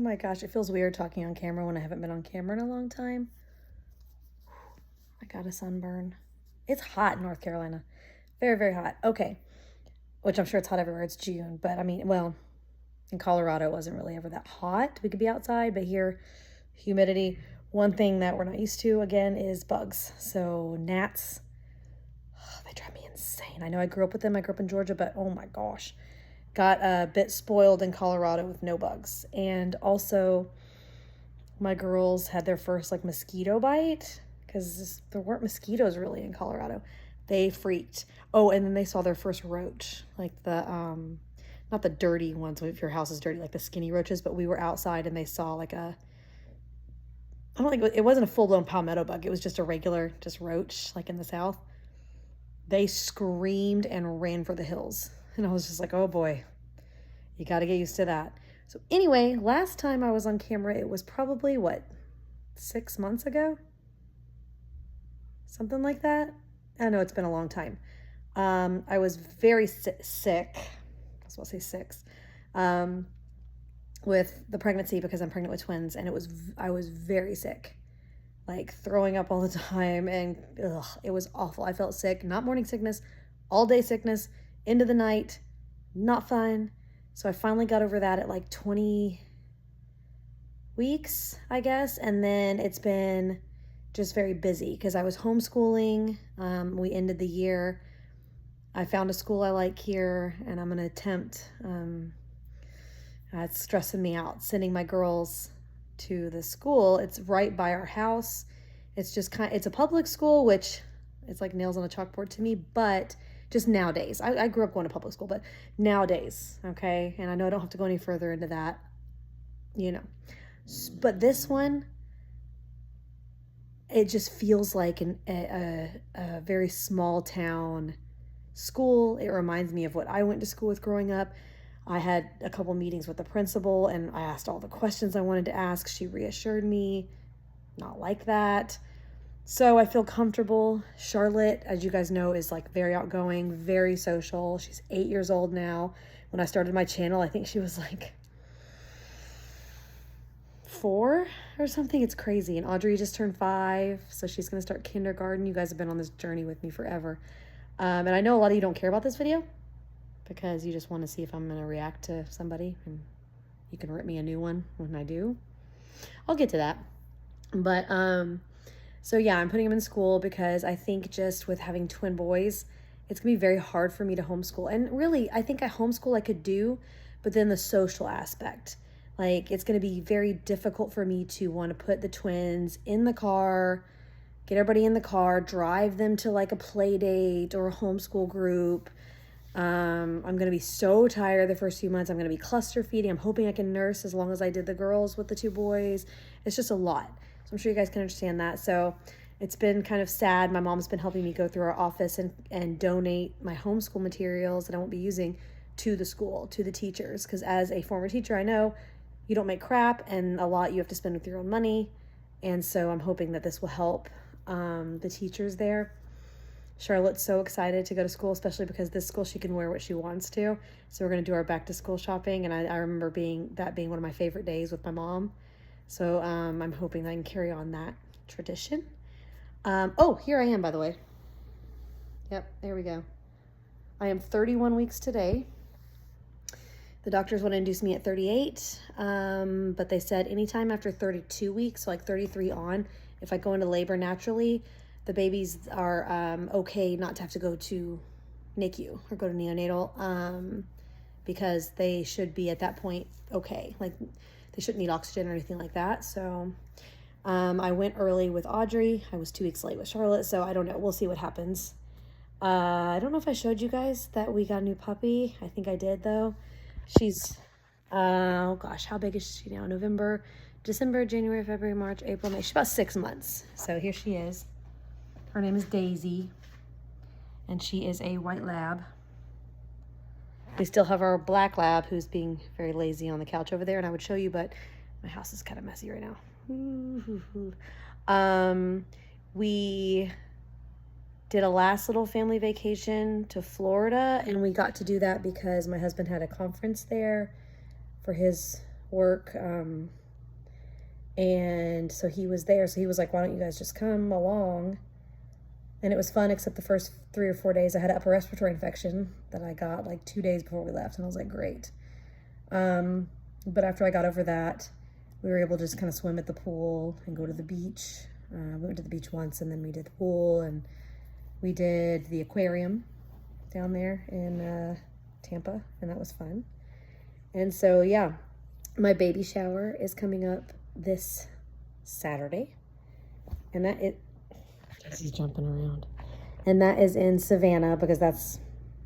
my gosh, it feels weird talking on camera when I haven't been on camera in a long time. I got a sunburn. It's hot in North Carolina. Very, very hot. Okay. Which I'm sure it's hot everywhere. It's June. But I mean, well, in Colorado, it wasn't really ever that hot. We could be outside, but here, humidity. One thing that we're not used to, again, is bugs. So gnats, they drive me insane. I know I grew up with them. I grew up in Georgia, but oh my gosh. Got a bit spoiled in Colorado with no bugs. And also, my girls had their first like mosquito bite because there weren't mosquitoes really in Colorado. They freaked. Oh, and then they saw their first roach, like the not the dirty ones if your house is dirty, like the skinny roaches, but we were outside and they saw like a, I don't think it wasn't a full-blown palmetto bug. It was just a regular just roach like in the South. They screamed and ran for the hills. And I was just like, oh boy, you got to get used to that. So anyway, last time I was on camera, it was probably what, 6 months ago? Something like that. I know it's been a long time. I was very sick. I was about to say 6. With the pregnancy because I'm pregnant with twins, and I was very sick, like throwing up all the time, and it was awful. I felt sick, not morning sickness, all day sickness, into the night, not fun. So I finally got over that at like 20 weeks, I guess, and then it's been just very busy because I was homeschooling. We ended the year. I found a school I like here, and I'm going to attempt. It's stressing me out, sending my girls to the school. It's right by our house. It's just it's a public school, which it's like nails on a chalkboard to me, but just nowadays. I grew up going to public school, but nowadays, okay? And I know I don't have to go any further into that, you know. But this one, it just feels like a very small town school. It reminds me of what I went to school with growing up. I had a couple meetings with the principal, and I asked all the questions I wanted to ask. She reassured me, not like that. So I feel comfortable. Charlotte, as you guys know, is like very outgoing, very social. She's 8 years old now. When I started my channel, I think she was like 4 or something. It's crazy. And Audrey just turned 5, so she's going to start kindergarten. You guys have been on this journey with me forever. And I know a lot of you don't care about this video because you just want to see if I'm going to react to somebody, and you can rip me a new one when I do. I'll get to that. But, so yeah, I'm putting them in school because I think just with having twin boys, it's going to be very hard for me to homeschool. And really, I think I homeschool I could do, but then the social aspect, like it's going to be very difficult for me to want to put the twins in the car, get everybody in the car, drive them to like a play date or a homeschool group. I'm going to be so tired the first few months. I'm going to be cluster feeding. I'm hoping I can nurse as long as I did the girls with the 2 boys. It's just a lot. So I'm sure you guys can understand that. So it's been kind of sad. My mom's been helping me go through our office and donate my homeschool materials that I won't be using to the school, to the teachers. Because as a former teacher, I know you don't make crap, and a lot you have to spend with your own money. And so I'm hoping that this will help the teachers there. Charlotte's so excited to go to school, especially because this school she can wear what she wants to. So we're going to do our back to school shopping, and I remember being one of my favorite days with my mom. So I'm hoping that I can carry on that tradition. Oh, here I am, by the way. Yep, there we go. I am 31 weeks today. The doctors want to induce me at 38, but they said anytime after 32 weeks, so like 33 on, if I go into labor naturally, the babies are okay not to have to go to NICU or go to neonatal because they should be at that point okay. Like they shouldn't need oxygen or anything like that. So I went early with Audrey. I was 2 weeks late with Charlotte, so I don't know. We'll see what happens. I don't know if I showed you guys that we got a new puppy. I think I did, though. She's, oh gosh, how big is she now? November, December, January, February, March, April, May. She's about 6 months. So here she is. Her name is Daisy, and she is a white lab. We still have our black lab who's being very lazy on the couch over there, and I would show you, but my house is kind of messy right now. We did a last little family vacation to Florida, and we got to do that because my husband had a conference there for his work. And so he was there. So he was like, why don't you guys just come along? And it was fun, except the first 3 or 4 days I had an upper respiratory infection that I got like 2 days before we left. And I was like, great. But after I got over that, we were able to just kind of swim at the pool and go to the beach. We went to the beach once, and then we did the pool, and we did the aquarium down there in Tampa, and that was fun. And so, yeah, my baby shower is coming up this Saturday, and he's jumping around, and that is in Savannah, because that's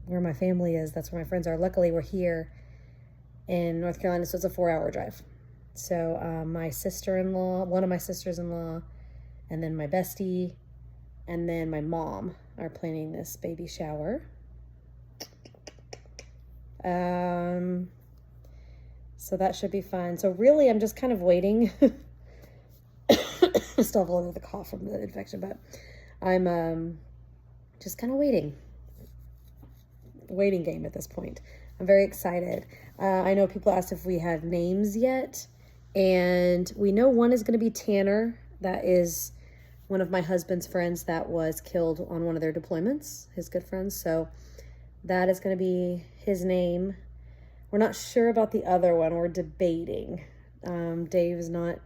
where my family is. That's where my friends are. Luckily, we're here in North Carolina, so it's a 4-hour drive. So my sister-in-law, one of my sisters-in-law, and then my bestie, and then my mom are planning this baby shower. So that should be fun. So really, I'm just kind of waiting. I still have a little bit of the cough from the infection, but I'm just kind of waiting game at this point. I'm very excited. I know people asked if we have names yet, and we know one is going to be Tanner. That is one of my husband's friends that was killed on one of their deployments, his good friends. So that is going to be his name. We're not sure about the other one. We're debating. Dave is not,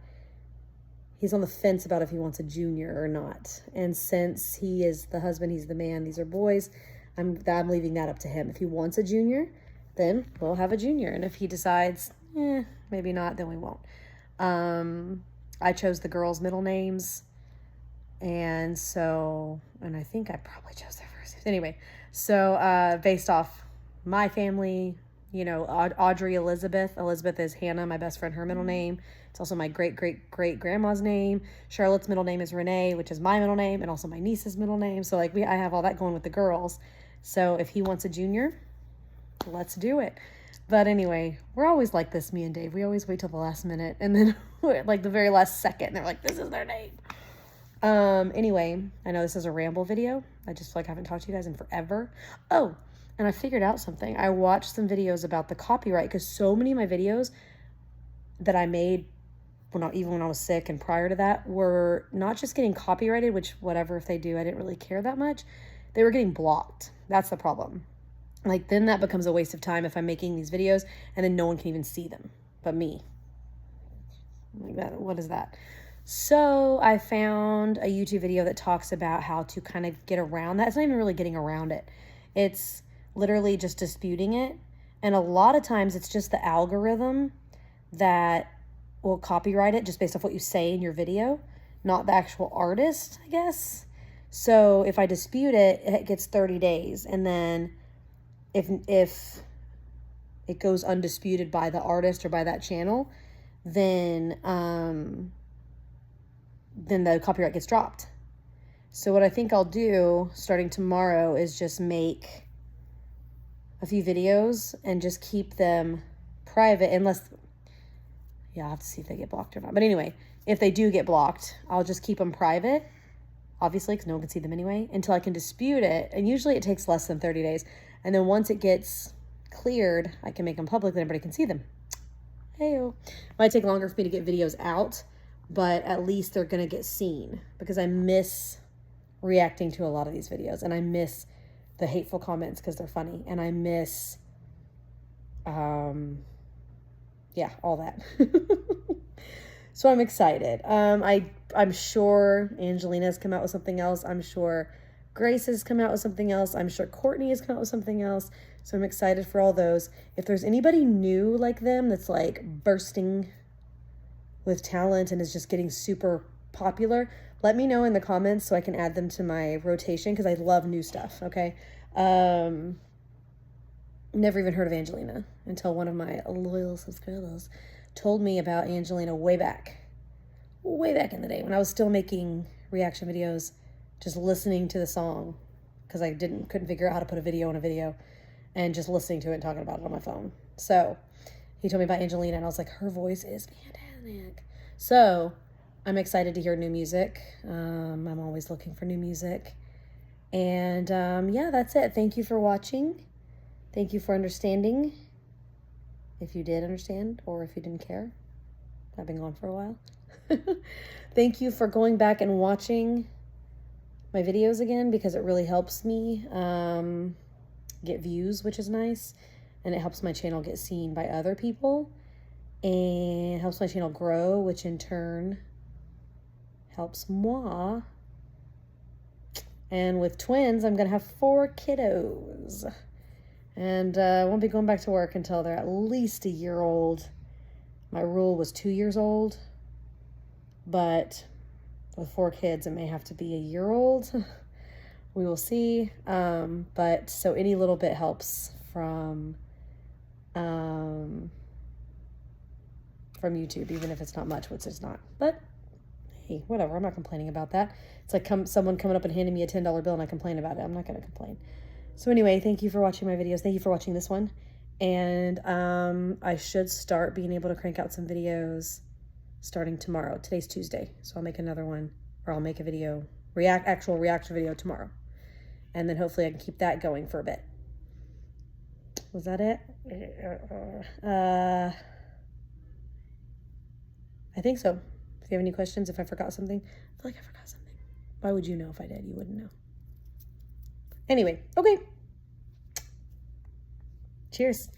he's on the fence about if he wants a junior or not. And since he is the husband, he's the man, these are boys, I'm leaving that up to him. If he wants a junior, then we'll have a junior. And if he decides, maybe not, then we won't. I chose the girls' middle names. And I think I probably chose their first names. Anyway, so based off my family, you know, Audrey Elizabeth. Elizabeth is Hannah, my best friend, her middle name. It's also my great-great-great-grandma's name. Charlotte's middle name is Renee, which is my middle name, and also my niece's middle name. So, like, I have all that going with the girls. So if he wants a junior, let's do it. But anyway, we're always like this, me and Dave. We always wait till the last minute, and then, like, the very last second, and they're like, this is their name. Anyway, I know this is a ramble video. I just feel like I haven't talked to you guys in forever. Oh, and I figured out something. I watched some videos about the copyright, because so many of my videos that I made, well, not even when I was sick and prior to that, were not just getting copyrighted, which whatever, if they do, I didn't really care that much. They were getting blocked. That's the problem. Like, then that becomes a waste of time if I'm making these videos and then no one can even see them but me. Like that, what is that? So I found a YouTube video that talks about how to kind of get around that. It's not even really getting around it. It's literally just disputing it. And a lot of times it's just the algorithm that will copyright it just based off what you say in your video, not the actual artist, I guess. So if I dispute it, it gets 30 days. And then if it goes undisputed by the artist or by that channel, then the copyright gets dropped. So what I think I'll do starting tomorrow is just make a few videos and just keep them private, unless, yeah, I'll have to see if they get blocked or not. But anyway, if they do get blocked, I'll just keep them private, obviously, because no one can see them anyway, until I can dispute it. And usually it takes less than 30 days. And then once it gets cleared, I can make them public, then everybody can see them. Heyo. Might take longer for me to get videos out, but at least they're going to get seen, because I miss reacting to a lot of these videos, and I miss the hateful comments because they're funny, and I miss, yeah, all that. So I'm excited. I'm sure Angelina's come out with something else. I'm sure Grace has come out with something else. I'm sure Courtney has come out with something else. So I'm excited for all those. If there's anybody new like them that's like bursting with talent and is just getting super popular, let me know in the comments so I can add them to my rotation, because I love new stuff, okay? Never even heard of Angelina until one of my loyal subscribers told me about Angelina way back in the day when I was still making reaction videos, just listening to the song, because I couldn't figure out how to put a video in a video, and just listening to it and talking about it on my phone. So he told me about Angelina, and I was like, her voice is fantastic. So I'm excited to hear new music. I'm always looking for new music. And yeah, that's it. Thank you for watching. Thank you for understanding. if you did understand or if you didn't care. I've been gone for a while. Thank you for going back and watching my videos again, because it really helps me get views, which is nice. And it helps my channel get seen by other people. And helps my channel grow, which in turn helps moi. And with twins, I'm going to have 4 kiddos. And I won't be going back to work until they're at least a year old. My rule was 2 years old. But with 4 kids, it may have to be a year old. We will see. But so any little bit helps from YouTube, even if it's not much, which it's not. But hey, whatever. I'm not complaining about that. It's like someone coming up and handing me a $10 bill and I complain about it. I'm not going to complain. So anyway, thank you for watching my videos. Thank you for watching this one. And I should start being able to crank out some videos starting tomorrow. Today's Tuesday, so I'll make another one, or I'll make a video, actual reaction video tomorrow. And then hopefully I can keep that going for a bit. Was that it? I think so. If you have any questions, if I forgot something, I feel like I forgot something. Why would you know if I did? You wouldn't know. Anyway, okay. Cheers.